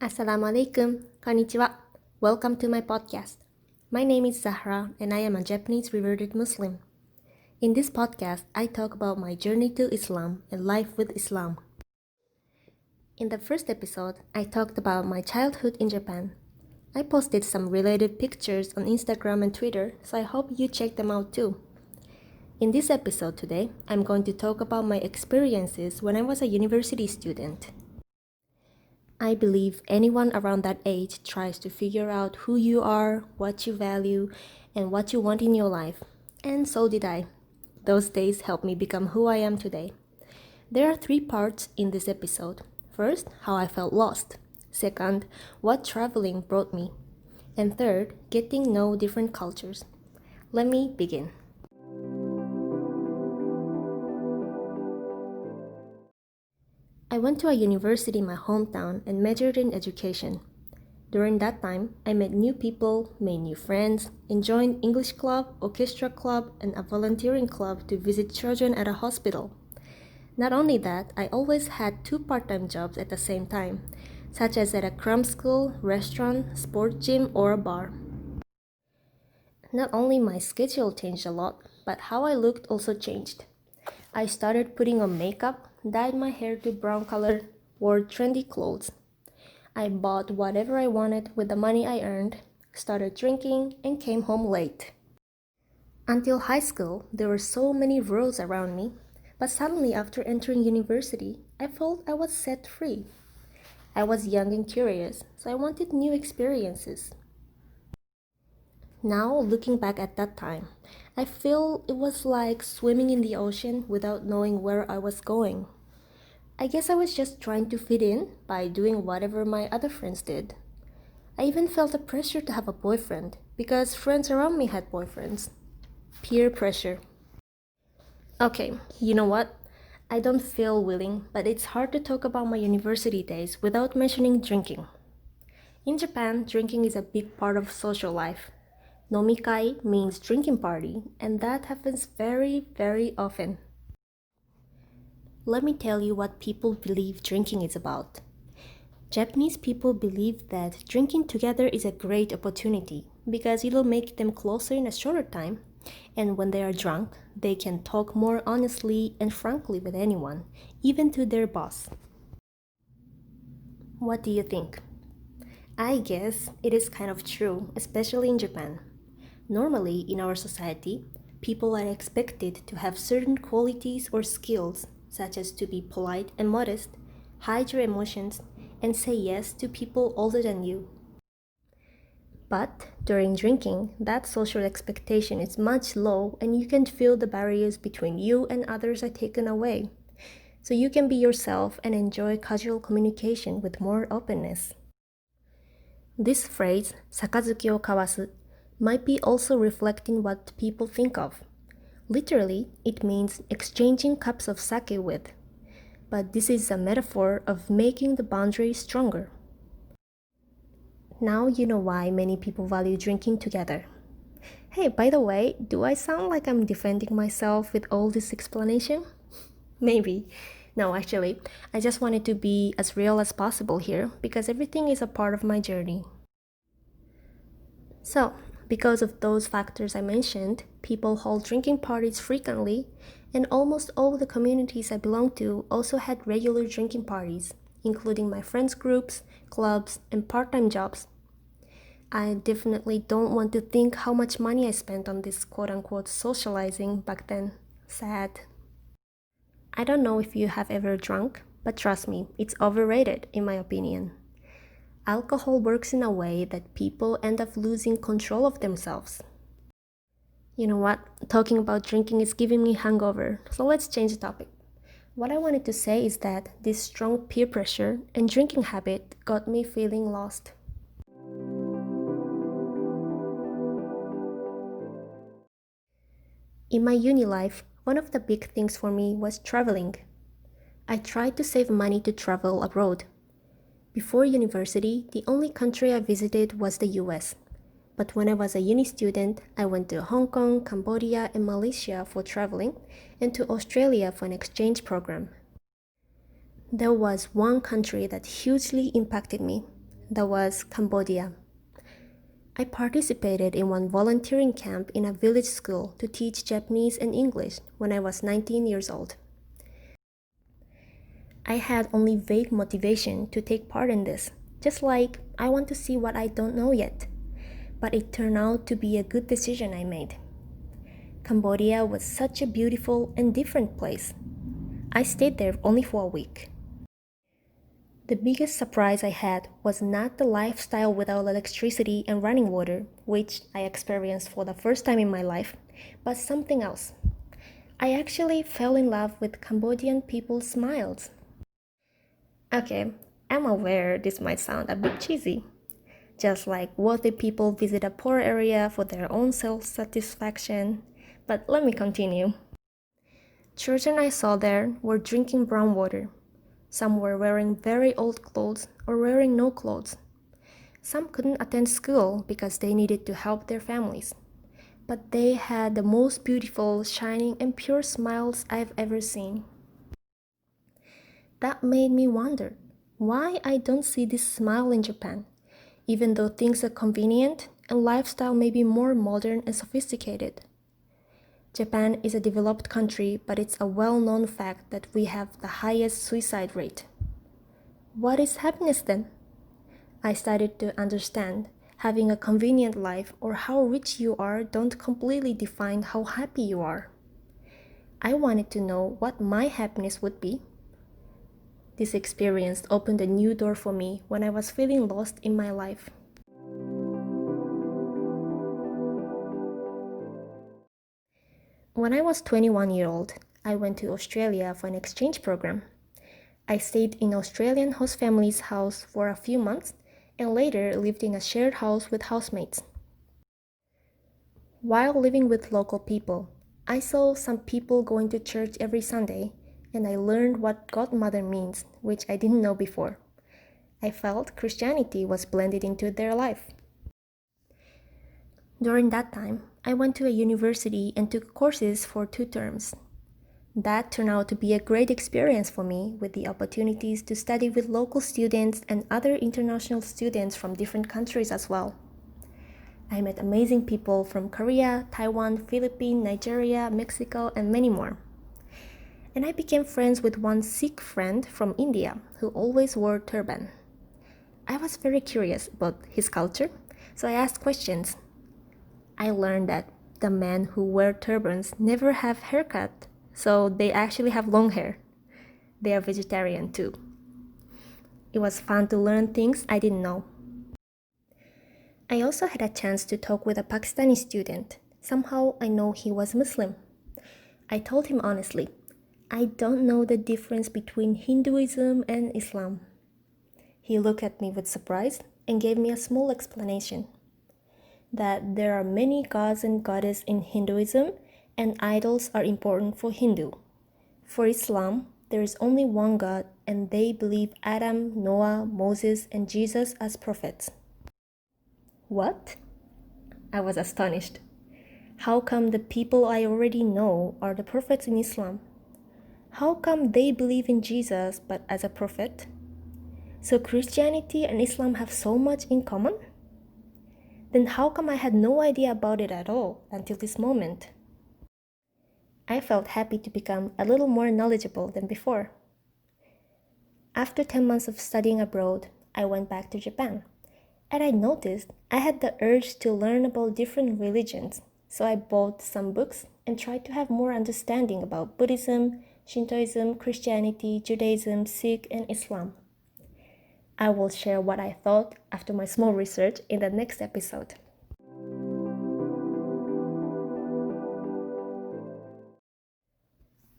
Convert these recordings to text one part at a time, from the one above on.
Assalamu alaikum, konnichiwa. Welcome to my podcast. My name is Zahra and I am a Japanese reverted Muslim. In this podcast, I talk about my journey to Islam and life with Islam. In the first episode, I talked about my childhood in Japan. I posted some related pictures on Instagram and Twitter, so I hope you check them out too. In this episode today, I'm going to talk about my experiences when I was a university student. I believe anyone around that age tries to figure out who you are, what you value, and what you want in your life. And so did I. Those days helped me become who I am today. There are 3 parts in this episode. First, how I felt lost. Second, what traveling brought me. And third, getting to know different cultures. Let me begin. I went to a university in my hometown and majored in education. During that time, I met new people, made new friends, and joined English club, orchestra club, and a volunteering club to visit children at a hospital. Not only that, I always had 2 part-time jobs at the same time, such as at a cram school, restaurant, sport gym, or a bar. Not only my schedule changed a lot, but how I looked also changed. I started putting on makeup, dyed my hair to brown color, wore trendy clothes. I bought whatever I wanted with the money I earned, started drinking, and came home late. Until high school, there were so many rules around me, but suddenly after entering university, I felt I was set free. I was young and curious, so I wanted new experiences. Now, looking back at that time, I feel it was like swimming in the ocean without knowing where I was going. I guess I was just trying to fit in by doing whatever my other friends did. I even felt the pressure to have a boyfriend because friends around me had boyfriends. Peer pressure. Okay, you know what? I don't feel willing, but it's hard to talk about my university days without mentioning drinking. In Japan, drinking is a big part of social life. Nomikai means drinking party, and that happens very, very often. Let me tell you what people believe drinking is about. Japanese people believe that drinking together is a great opportunity because it'll make them closer in a shorter time, and when they are drunk, they can talk more honestly and frankly with anyone, even to their boss. What do you think? I guess it is kind of true, especially in Japan. Normally, in our society, people are expected to have certain qualities or skills, such as to be polite and modest, hide your emotions, and say yes to people older than you. But during drinking, that social expectation is much low and you can feel the barriers between you and others are taken away. So you can be yourself and enjoy casual communication with more openness. This phrase, sakazuki o kawasu, might be also reflecting what people think of. Literally, it means exchanging cups of sake with. But this is a metaphor of making the boundary stronger. Now you know why many people value drinking together. Hey, by the way, do I sound like I'm defending myself with all this explanation? Maybe. No, actually, I just wanted to be as real as possible here because everything is a part of my journey. So, because of those factors I mentioned, people hold drinking parties frequently, and almost all the communities I belong to also had regular drinking parties, including my friends' groups, clubs, and part-time jobs. I definitely don't want to think how much money I spent on this quote-unquote socializing back then. Sad. I don't know if you have ever drunk, but trust me, it's overrated in my opinion. Alcohol works in a way that people end up losing control of themselves. You know what? Talking about drinking is giving me hangover, so let's change the topic. What I wanted to say is that this strong peer pressure and drinking habit got me feeling lost. In my uni life, one of the big things for me was traveling. I tried to save money to travel abroad. Before university, the only country I visited was the US. But when I was a uni student, I went to Hong Kong, Cambodia, and Malaysia for traveling, and to Australia for an exchange program. There was one country that hugely impacted me. that was Cambodia. I participated in one volunteering camp in a village school to teach Japanese and English when I was 19 years old. I had only vague motivation to take part in this, just like I want to see what I don't know yet. But it turned out to be a good decision I made. Cambodia was such a beautiful and different place. I stayed there only for a week. The biggest surprise I had was not the lifestyle without electricity and running water, which I experienced for the first time in my life, but something else. I actually fell in love with Cambodian people's smiles. Okay, I'm aware this might sound a bit cheesy. Just like wealthy people visit a poor area for their own self-satisfaction. But let me continue. Children I saw there were drinking brown water. Some were wearing very old clothes or wearing no clothes. Some couldn't attend school because they needed to help their families. But they had the most beautiful, shining, and pure smiles I've ever seen. That made me wonder why I don't see this smile in Japan, even though things are convenient and lifestyle may be more modern and sophisticated. Japan is a developed country, but it's a well-known fact that we have the highest suicide rate. What is happiness then? I started to understand having a convenient life or how rich you are don't completely define how happy you are. I wanted to know what my happiness would be. This experience opened a new door for me when I was feeling lost in my life. When I was 21 years old, I went to Australia for an exchange program. I stayed in Australian host family's house for a few months and later lived in a shared house with housemates. While living with local people, I saw some people going to church every Sunday, and I learned what godmother means, which I didn't know before. I felt Christianity was blended into their life. During that time, I went to a university and took courses for 2 terms. That turned out to be a great experience for me with the opportunities to study with local students and other international students from different countries as well. I met amazing people from Korea, Taiwan, Philippines, Nigeria, Mexico, and many more. And I became friends with one Sikh friend from India who always wore turban. I was very curious about his culture, so I asked questions. I learned that the men who wear turbans never have haircut, so they actually have long hair. They are vegetarian too. It was fun to learn things I didn't know. I also had a chance to talk with a Pakistani student. Somehow I know he was Muslim. I told him honestly, I don't know the difference between Hinduism and Islam. He looked at me with surprise and gave me a small explanation. That there are many gods and goddesses in Hinduism and idols are important for Hindu. For Islam, there is only one God and they believe Adam, Noah, Moses, and Jesus as prophets. What? I was astonished. How come the people I already know are the prophets in Islam? How come they believe in Jesus but as a prophet? So Christianity and Islam have so much in common? Then how come I had no idea about it at all until this moment? I felt happy to become a little more knowledgeable than before. After 10 months of studying abroad, I went back to Japan. And I noticed I had the urge to learn about different religions, so I bought some books and tried to have more understanding about Buddhism, Shintoism, Christianity, Judaism, Sikh, and Islam. I will share what I thought after my small research in the next episode.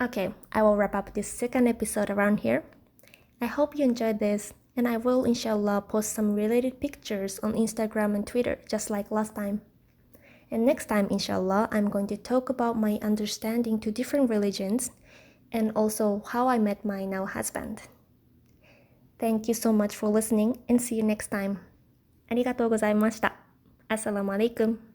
Okay, I will wrap up this second episode around here. I hope you enjoyed this, and I will inshallah post some related pictures on Instagram and Twitter just like last time. And next time inshallah, I'm going to talk about my understanding to different religions and also how I met my now husband. Thank you so much for listening and see you next time. ありがとうございました。Assalamu alaikum.